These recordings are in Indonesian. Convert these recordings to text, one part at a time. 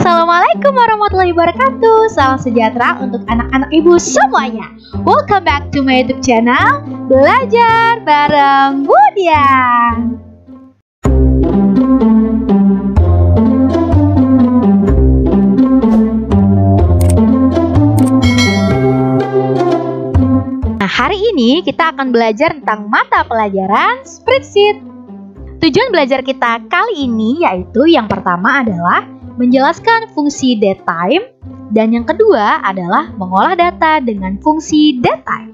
Assalamualaikum warahmatullahi wabarakatuh. Salam sejahtera untuk anak-anak ibu semuanya. Welcome back to my YouTube channel Belajar bareng Budian. Nah, hari ini kita akan belajar tentang mata pelajaran spreadsheet. Tujuan belajar kita kali ini yaitu yang pertama adalah menjelaskan fungsi datetime, dan yang kedua adalah mengolah data dengan fungsi datetime.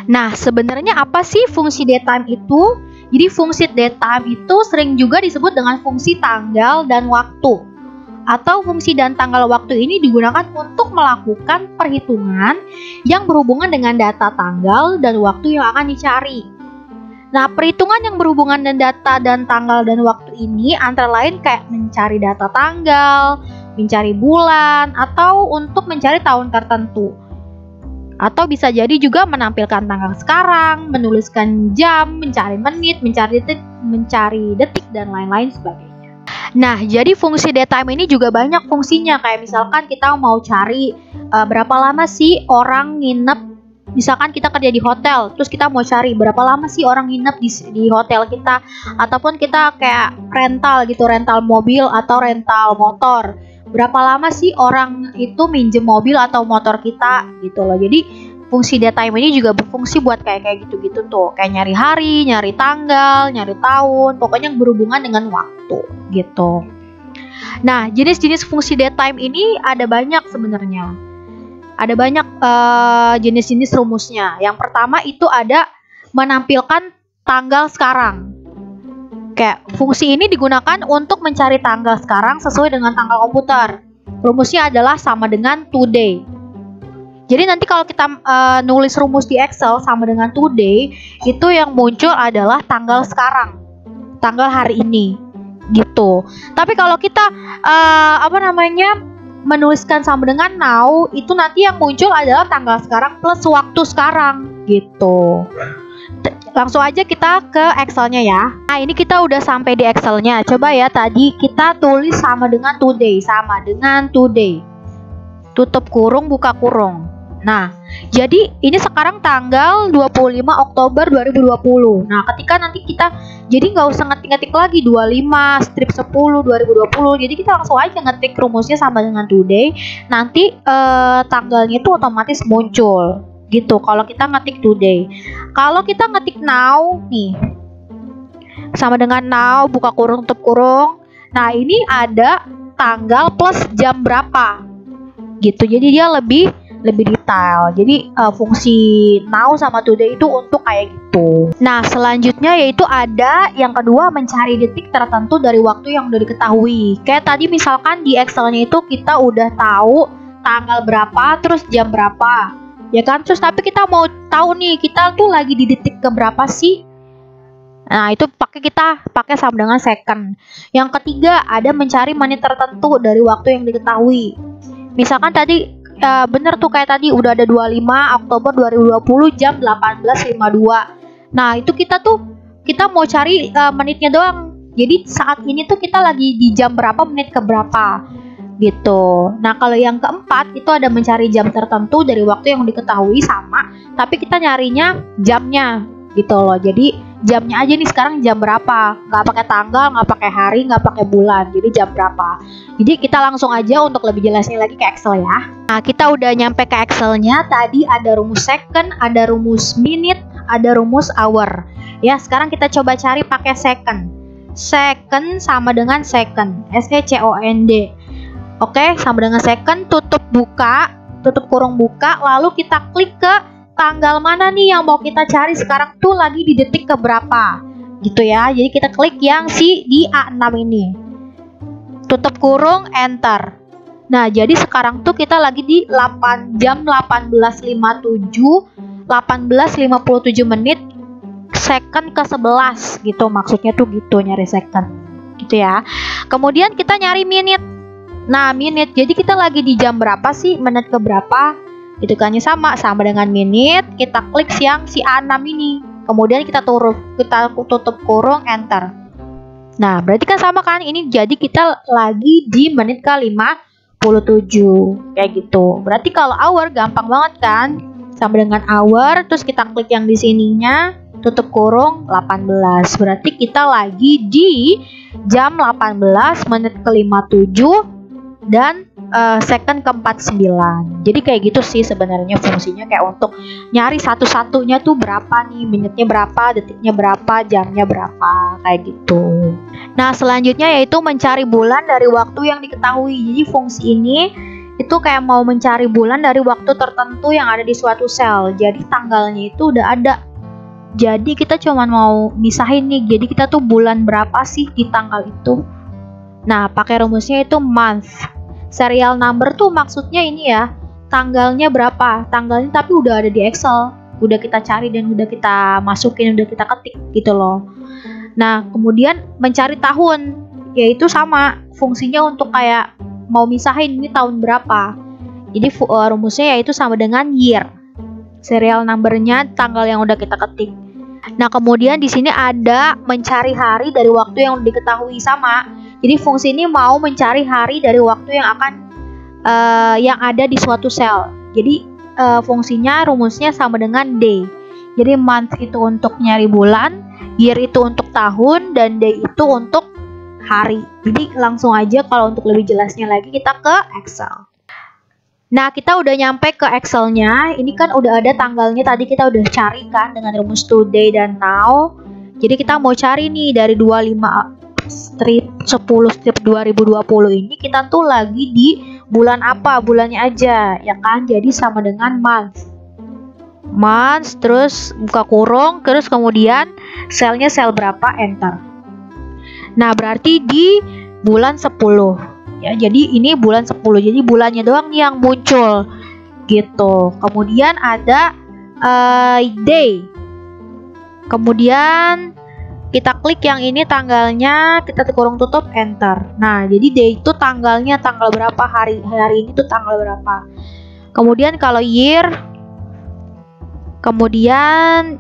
Nah, sebenarnya apa sih fungsi datetime itu? Jadi fungsi datetime itu sering juga disebut dengan fungsi tanggal dan waktu. Atau fungsi dan tanggal waktu ini digunakan untuk melakukan perhitungan yang berhubungan dengan data tanggal dan waktu yang akan dicari. Nah, perhitungan yang berhubungan dengan data dan tanggal dan waktu ini antara lain kayak mencari data tanggal, mencari bulan, atau untuk mencari tahun tertentu. Atau bisa jadi juga menampilkan tanggal sekarang, menuliskan jam, mencari menit, mencari detik, dan lain-lain sebagainya. Nah, jadi fungsi datetime ini juga banyak fungsinya. Kayak misalkan kita mau cari berapa lama sih orang nginep. Misalkan kita kerja di hotel, terus kita mau cari berapa lama sih orang nginep di hotel kita. Ataupun kita kayak rental gitu, rental mobil atau rental motor. Berapa lama sih orang itu minjem mobil atau motor kita gitu loh. Jadi fungsi datetime ini juga berfungsi buat kayak gitu-gitu tuh. Kayak nyari hari, nyari tanggal, nyari tahun, pokoknya yang berhubungan dengan waktu gitu. Nah, jenis-jenis fungsi datetime ini ada banyak sebenarnya. Ada banyak jenis-jenis rumusnya. Yang pertama itu ada menampilkan tanggal sekarang. Kayak fungsi ini digunakan untuk mencari tanggal sekarang sesuai dengan tanggal komputer. Rumusnya adalah sama dengan today. Jadi nanti kalau kita nulis rumus di Excel sama dengan today, itu yang muncul adalah tanggal sekarang, tanggal hari ini, gitu. Tapi kalau kita menuliskan sama dengan now, itu nanti yang muncul adalah tanggal sekarang plus waktu sekarang gitu. Langsung aja kita ke Excelnya ya. Nah, ini kita udah sampai di Excelnya. Coba ya, tadi kita tulis sama dengan today, sama dengan today. Tutup kurung, buka kurung. Nah, jadi ini sekarang tanggal 25 Oktober 2020. Nah, ketika nanti kita jadi nggak usah ngetik-ngetik lagi 25 strip 10 2020. Jadi kita langsung aja ngetik rumusnya sama dengan today. Nanti tanggalnya itu otomatis muncul gitu kalau kita ngetik today. Kalau kita ngetik now nih, sama dengan now, buka kurung, tutup kurung. Nah, ini ada tanggal plus jam berapa gitu. Jadi dia lebih detail. Jadi fungsi now sama today itu untuk kayak gitu. Nah, selanjutnya yaitu ada yang kedua, mencari detik tertentu dari waktu yang udah diketahui. Kayak tadi misalkan di Excelnya itu kita udah tahu tanggal berapa terus jam berapa, ya kan? Terus tapi kita mau tahu nih kita tuh lagi di detik keberapa sih. Nah, itu kita pakai sama dengan second. Yang ketiga ada mencari menit tertentu dari waktu yang diketahui. Misalkan tadi bener tuh kayak tadi udah ada 25 Oktober 2020 jam 18.52. Nah, itu kita mau cari menitnya doang. Jadi saat ini tuh kita lagi di jam berapa, menit ke berapa gitu. Nah, kalau yang keempat itu ada mencari jam tertentu dari waktu yang diketahui sama, tapi kita nyarinya jamnya gitu loh. Jadi jamnya aja nih sekarang jam berapa, nggak pakai tanggal, nggak pakai hari, nggak pakai bulan, jadi jam berapa. Jadi kita langsung aja untuk lebih jelasnya lagi ke Excel ya. Nah, kita udah nyampe ke Excelnya. Tadi ada rumus second, ada rumus minute, ada rumus hour. Ya, sekarang kita coba cari pakai second. Second sama dengan second, SECOND. Oke, sama dengan second, tutup kurung buka, lalu kita klik ke tanggal mana nih yang mau kita cari sekarang tuh lagi di detik keberapa gitu ya. Jadi kita klik yang di A6 ini, tutup kurung, enter. Nah, jadi sekarang tuh kita lagi di 8 jam 18.57 menit second ke 11 gitu. Maksudnya tuh gitu, nyari second gitu ya. Kemudian kita nyari minute. Nah, minute, jadi kita lagi di jam berapa sih, menit ke berapa gitu kan, sama dengan minute. Kita klik yang A6 ini, kemudian kita tutup kurung, enter. Nah, berarti kan sama kan, ini jadi kita lagi di menit ke kayak gitu. Berarti kalau hour gampang banget kan? Sama dengan hour, terus kita klik yang di sininya, tutup kurung 18. Berarti kita lagi di jam 18 menit ke 57 dan second ke 49. Jadi kayak gitu sih sebenarnya fungsinya, kayak untuk nyari satu-satunya tuh berapa nih, menitnya berapa, detiknya berapa, jamnya berapa, kayak gitu. Nah, selanjutnya yaitu mencari bulan dari waktu yang diketahui. Jadi fungsi ini itu kayak mau mencari bulan dari waktu tertentu yang ada di suatu sel. Jadi tanggalnya itu udah ada. Jadi kita cuma mau misahin nih. Jadi kita tuh bulan berapa sih di tanggal itu. Nah, pakai rumusnya itu month. Serial number tuh maksudnya ini ya, tanggalnya berapa. Tanggalnya tapi udah ada di Excel. Udah kita cari dan udah kita masukin, udah kita ketik gitu loh. Nah, kemudian mencari tahun, yaitu sama fungsinya untuk kayak mau misahin ini tahun berapa. Jadi rumusnya yaitu sama dengan year. Serial numbernya tanggal yang udah kita ketik. Nah, kemudian di sini ada mencari hari dari waktu yang diketahui, sama. Jadi fungsi ini mau mencari hari dari waktu yang akan yang ada di suatu sel. Jadi fungsinya rumusnya sama dengan day. Jadi month itu untuk nyari bulan, year itu untuk tahun, dan day itu untuk hari. Jadi langsung aja kalau untuk lebih jelasnya lagi kita ke Excel. Nah, kita udah nyampe ke Excelnya. Ini kan udah ada tanggalnya, tadi kita udah cari kan dengan rumus today dan now. Jadi kita mau cari nih dari 25 strip 10 strip 2020 ini kita tuh lagi di bulan apa, bulannya aja ya kan. Jadi sama dengan month, terus buka kurung, terus kemudian selnya sel berapa, enter. Nah, berarti di bulan 10 ya. Jadi ini bulan 10. Jadi bulannya doang yang muncul gitu. Kemudian ada day. Kemudian kita klik yang ini tanggalnya, kita kurung tutup, enter. Nah, jadi day itu tanggalnya tanggal berapa, hari ini tuh tanggal berapa. Kemudian kalau year, kemudian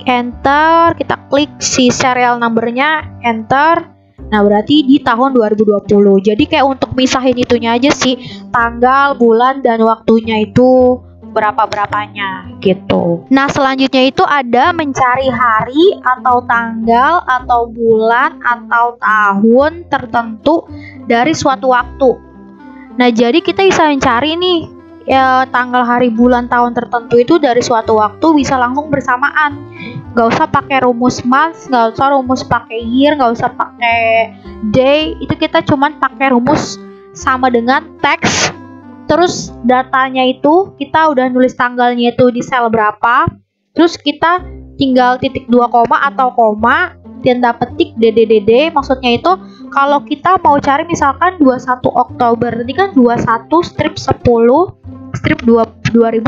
enter, kita klik si serial numbernya, enter. Nah, berarti di tahun 2020. Jadi kayak untuk misahin itunya aja sih, tanggal, bulan, dan waktunya itu berapa-berapanya gitu. Nah, selanjutnya itu ada mencari hari atau tanggal atau bulan atau tahun tertentu dari suatu waktu. Nah, jadi kita bisa mencari nih ya, tanggal, hari, bulan, tahun tertentu itu dari suatu waktu bisa langsung bersamaan. Gak usah pakai rumus month, gak usah rumus pakai year, gak usah pakai day. Itu kita cuman pakai rumus sama dengan teks. Terus datanya itu kita udah nulis tanggalnya itu di sel berapa. Terus kita tinggal titik 2 koma atau koma, tanda petik DDDD. Maksudnya itu kalau kita mau cari misalkan 21 Oktober, tadi kan 21 strip 10 strip 2020.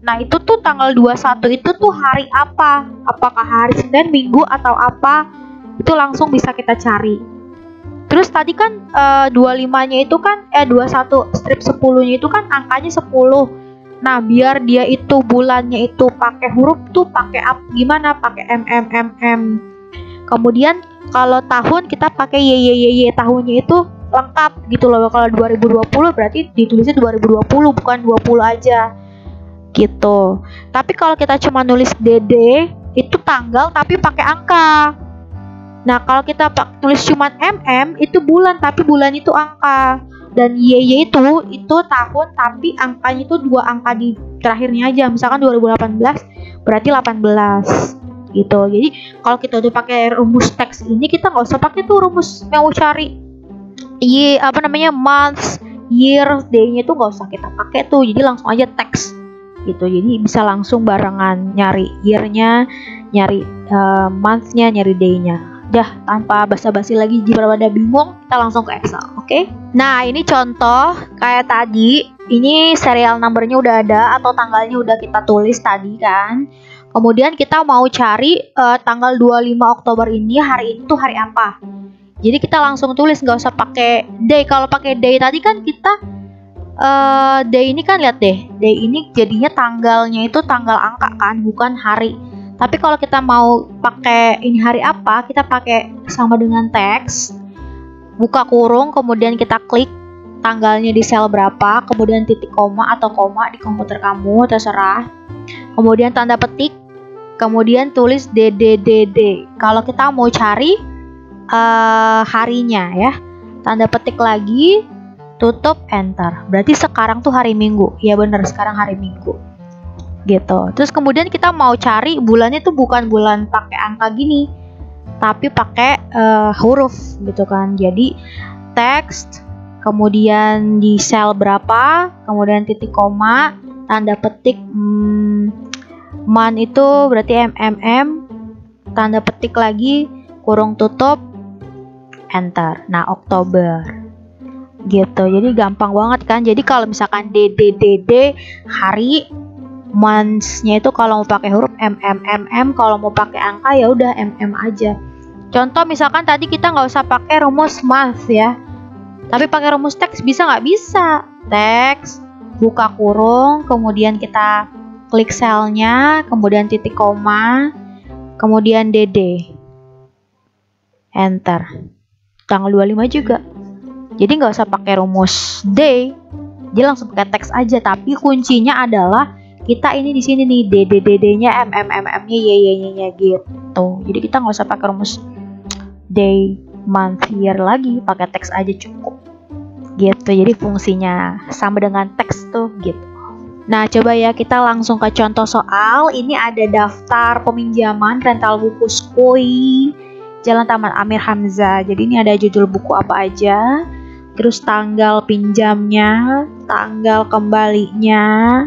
Nah, itu tuh tanggal 21 itu tuh hari apa? Apakah hari Senin, Minggu, atau apa? Itu langsung bisa kita cari. Terus tadi kan 25-nya itu kan 21 strip 10-nya itu kan angkanya 10. Nah, biar dia itu bulannya itu pakai huruf tuh pakai gimana? Pakai MM. Kemudian kalau tahun kita pakai YYYY, tahunnya itu lengkap gitu loh. Kalau 2020 berarti ditulisnya 2020 bukan 20 aja gitu. Tapi kalau kita cuma nulis DD itu tanggal tapi pakai angka. Nah, kalau kita tulis cuma MM itu bulan tapi bulan itu angka. Dan YY itu tahun tapi angkanya itu 2 angka di terakhirnya aja. Misalkan 2018 berarti 18 gitu. Jadi kalau kita udah pakai rumus teks ini, kita nggak usah pakai tuh rumus yang mau cari months, year, day-nya itu nggak usah kita pakai tuh. Jadi langsung aja teks gitu. Jadi bisa langsung barengan nyari year-nya, nyari month-nya, nyari day-nya. Dah, tanpa basa-basi lagi. Jika pada bingung, kita langsung ke Excel, oke? Nah, ini contoh kayak tadi. Ini serial numbernya udah ada atau tanggalnya udah kita tulis tadi kan. Kemudian kita mau cari tanggal 25 Oktober ini, hari ini tuh hari apa. Jadi kita langsung tulis, nggak usah pakai day. Kalau pakai day tadi kan kita day ini kan, lihat deh, day ini jadinya tanggalnya itu tanggal angka kan, bukan hari. Tapi kalau kita mau pakai ini hari apa, kita pakai sama dengan teks, buka kurung, kemudian kita klik tanggalnya di sel berapa, kemudian titik koma atau koma di komputer kamu, terserah. Kemudian tanda petik, kemudian tulis DDDD. Kalau kita mau cari harinya ya, tanda petik lagi, tutup, enter. Berarti sekarang tuh hari Minggu. Ya bener, sekarang hari Minggu. Gitu. Terus kemudian kita mau cari bulannya tuh bukan bulan pakai angka gini, tapi pakai huruf gitu kan. Jadi text, kemudian di sel berapa, kemudian titik koma, tanda petik month itu berarti MMM, tanda petik lagi, kurung tutup, enter. Nah, Oktober. Gitu. Jadi gampang banget kan. Jadi kalau misalkan DDDD hari, months-nya itu kalau mau pakai huruf MMMM, kalau mau pakai angka ya udah MM aja. Contoh misalkan tadi kita nggak usah pakai rumus month ya, tapi pakai rumus teks bisa nggak? Bisa. Teks, buka kurung, kemudian kita klik selnya, kemudian titik koma, kemudian DD, enter. Tanggal 25 juga. Jadi nggak usah pakai rumus day, dia langsung pakai teks aja. Tapi kuncinya adalah kita ini di sini nih, DDDD-nya, MMMM-nya, YY-nya gitu. Jadi kita nggak usah pakai rumus day, month, year lagi, pakai teks aja cukup. Gitu. Jadi fungsinya sama dengan teks tuh gitu. Nah, coba ya kita langsung ke contoh soal. Ini ada daftar peminjaman rental buku Skoi Jalan Taman Amir Hamzah. Jadi ini ada judul buku apa aja, terus tanggal pinjamnya, tanggal kembalinya,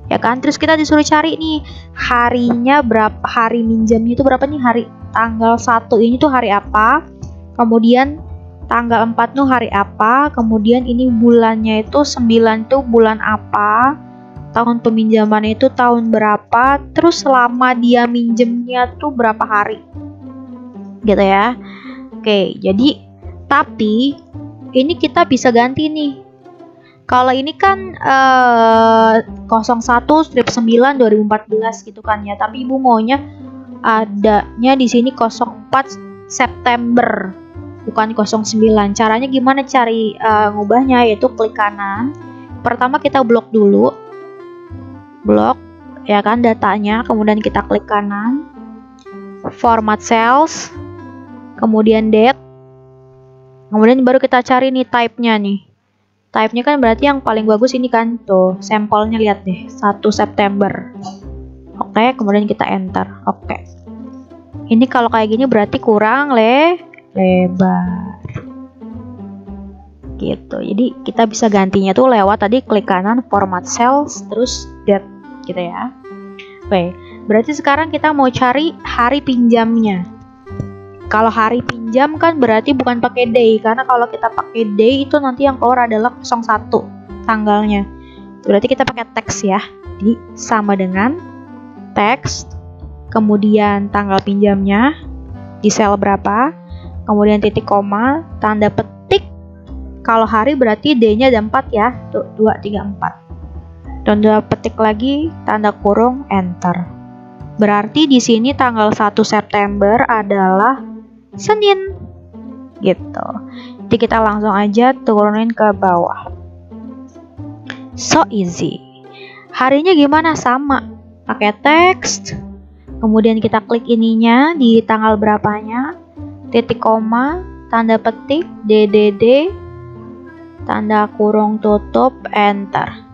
ya kan. Terus kita disuruh cari nih harinya berapa, hari minjamnya itu berapa nih, hari tanggal 1 ini tuh hari apa, kemudian tanggal 4 tuh hari apa, kemudian ini bulannya itu 9 tuh bulan apa, tahun peminjaman itu tahun berapa, terus selama dia minjemnya tuh berapa hari gitu ya. Oke, jadi tapi ini kita bisa ganti nih. Kalau ini kan 01/9/2014 gitu kan ya, tapi ibu maunya adanya di sini 04 September bukan 09. Caranya gimana cari ngubahnya? Yaitu klik kanan. Pertama kita blok dulu, blok ya kan datanya, kemudian kita klik kanan, format cells, kemudian date, kemudian baru kita cari nih type-nya nih. Type-nya kan berarti yang paling bagus ini kan, tuh sampelnya lihat deh, 1 September. Oke, kemudian kita enter. Oke. Ini kalau kayak gini berarti kurang lebar. Gitu. Jadi kita bisa gantinya tuh lewat tadi klik kanan, format cells, terus date gitu ya. Oke, berarti sekarang kita mau cari hari pinjamnya. Kalau hari pinjam kan berarti bukan pakai day, karena kalau kita pakai day itu nanti yang keluar adalah 01 tanggalnya. Berarti kita pakai teks ya. Jadi sama dengan teks, kemudian tanggal pinjamnya di sel berapa, kemudian titik koma, tanda petik. Kalau hari berarti D-nya ada 4 ya. Tuh 2, 3, 4. Tanda petik lagi, tanda kurung, enter. Berarti di sini tanggal 1 September adalah Senin gitu. Jadi kita langsung aja turunin ke bawah. So easy. Harinya gimana? Sama, pakai teks, kemudian kita klik ininya di tanggal berapanya, titik koma, tanda petik, DDD, tanda kurung tutup, enter.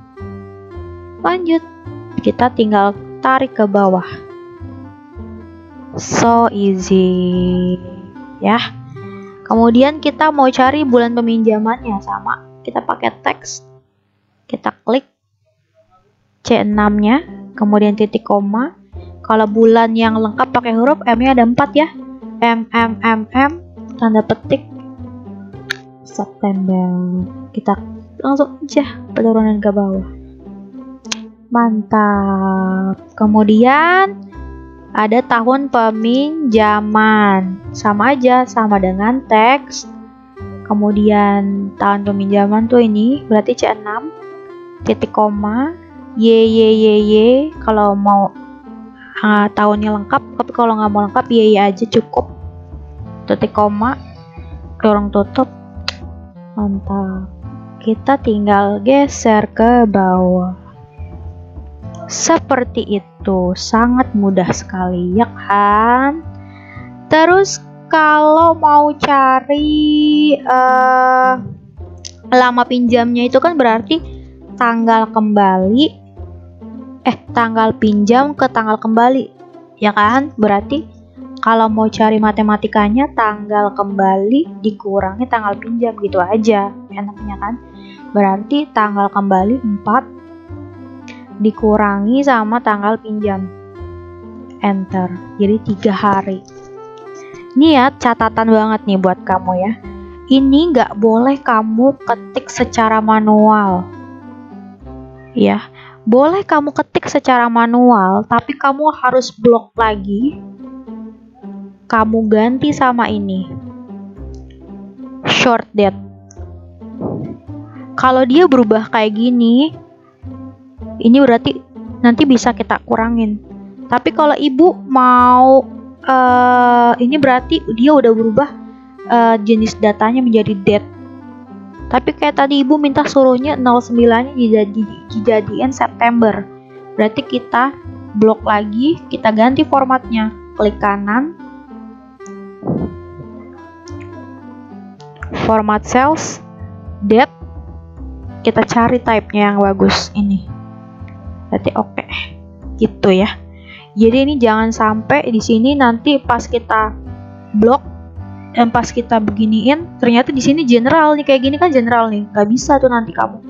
Lanjut, kita tinggal tarik ke bawah. So easy ya. Kemudian kita mau cari bulan peminjamannya, sama, kita pakai teks, kita klik C6 nya, kemudian titik koma. Kalau bulan yang lengkap pakai huruf M nya ada 4 ya, MMMM, tanda petik, September. Kita langsung aja penurunan ke bawah. Mantap. Kemudian ada tahun peminjaman, sama aja, sama dengan teks, kemudian tahun peminjaman tuh ini berarti C6, titik koma, YYYY kalau mau tahunnya lengkap, tapi kalau nggak mau lengkap YY aja cukup, titik koma, kurung tutup. Mantap. kita tinggal geser ke bawah. Seperti itu, sangat mudah sekali ya kan? Terus kalau mau cari lama pinjamnya itu kan berarti tanggal pinjam ke tanggal kembali, ya kan? Berarti kalau mau cari matematikanya tanggal kembali dikurangi tanggal pinjam, gitu aja enaknya kan. Berarti tanggal kembali 4 dikurangi sama tanggal pinjam, enter, jadi 3 hari. Ini ya catatan banget nih buat kamu ya. Ini nggak boleh kamu ketik secara manual. Ya, boleh kamu ketik secara manual, tapi kamu harus blok lagi. Kamu ganti sama ini, short date. Kalau dia berubah kayak gini, ini berarti nanti bisa kita kurangin. Tapi kalau ibu mau ini berarti dia udah berubah jenis datanya menjadi date. Tapi kayak tadi ibu minta suruhnya 09-nya dijadiin September. Berarti kita blok lagi, kita ganti formatnya. Klik kanan, format cells, date, kita cari type-nya yang bagus ini. Berarti oke. Gitu ya. Jadi ini jangan sampai di sini nanti pas kita blok dan pas kita beginiin ternyata di sini general nih, kayak gini kan general nih. Nggak bisa tuh nanti kamu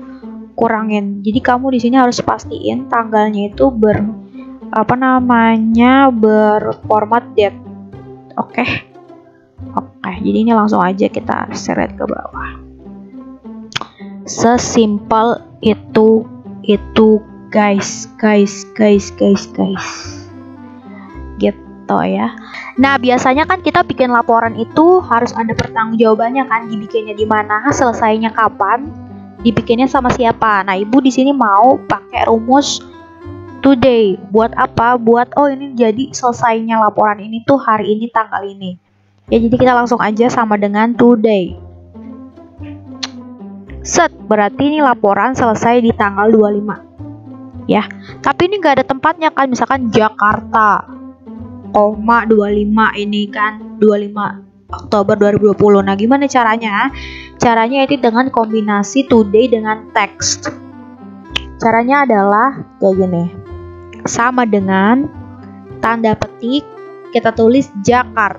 kurangin. Jadi kamu di sini harus pastiin tanggalnya itu berformat date. Oke. Jadi ini langsung aja kita seret ke bawah. Sesimpel itu guys. Gitu ya. Nah, biasanya kan kita bikin laporan itu harus ada pertanggungjawabannya kan, dibikinnya di mana, selesainya kapan, dibikinnya sama siapa. Nah, ibu di sini mau pakai rumus today. Buat apa? Buat ini jadi selesainya laporan ini tuh hari ini tanggal ini. Ya, jadi kita langsung aja sama dengan today. Set, berarti ini laporan selesai di tanggal 25. Ya, tapi ini nggak ada tempatnya kan, misalkan Jakarta, 25 ini kan 25 Oktober 2020. Nah, gimana caranya? Caranya itu dengan kombinasi today dengan text. Caranya adalah kayak gini. Sama dengan tanda petik, kita tulis Jakarta,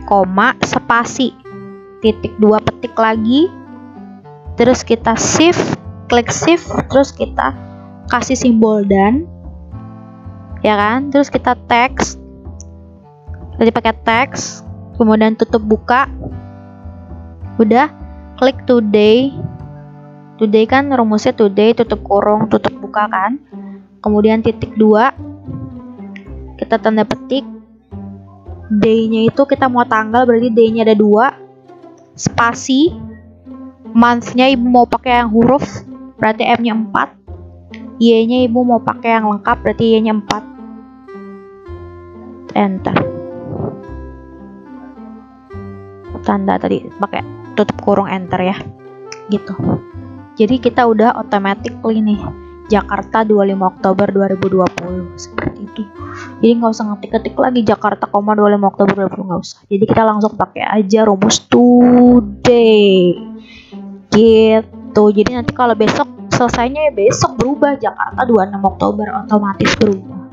koma, spasi, titik 2 petik lagi, terus kita shift, klik shift, terus kita kasih simbol dan, ya kan, terus kita teks, tadi pakai teks, kemudian tutup buka, udah, klik today kan rumusnya today, tutup kurung, tutup buka kan, kemudian titik 2, kita tanda petik, day-nya itu kita mau tanggal, berarti day-nya ada 2, spasi, month-nya ibu mau pakai yang huruf, berarti M-nya 4, Y-nya ibu mau pakai yang lengkap, berarti Y-nya 4, enter. Tanda tadi pakai tutup kurung, enter ya, gitu. Jadi kita udah automatically nih Jakarta 25 Oktober 2020 seperti itu. Jadi nggak usah ngetik-ketik lagi Jakarta, 25 Oktober 2020, nggak usah. Jadi kita langsung pakai aja rumus today, gitu. Jadi nanti kalau besok selesainya ya besok berubah, Jakarta 26 Oktober otomatis berubah.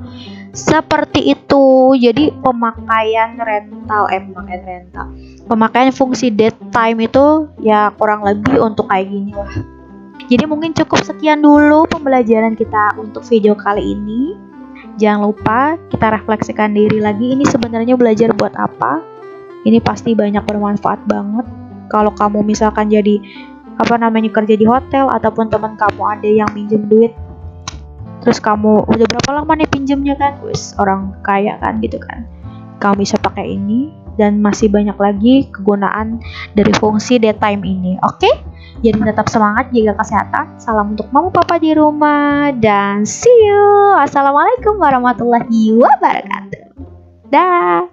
Seperti itu. Jadi pemakaian pemakaian fungsi date time itu ya kurang lebih untuk kayak gini lah. Jadi mungkin cukup sekian dulu pembelajaran kita untuk video kali ini. Jangan lupa kita refleksikan diri lagi, ini sebenarnya belajar buat apa. Ini pasti banyak bermanfaat banget. Kalau kamu misalkan jadi kerja di hotel, ataupun teman kamu ada yang minjem duit, terus kamu udah berapa lama nih pinjemnya kan, wis orang kaya kan gitu kan, kamu bisa pakai ini. Dan masih banyak lagi kegunaan dari fungsi date time ini. Oke? Jadi tetap semangat, jaga kesehatan. Salam untuk mama papa di rumah, dan see you. Assalamualaikum warahmatullahi wabarakatuh. Dah.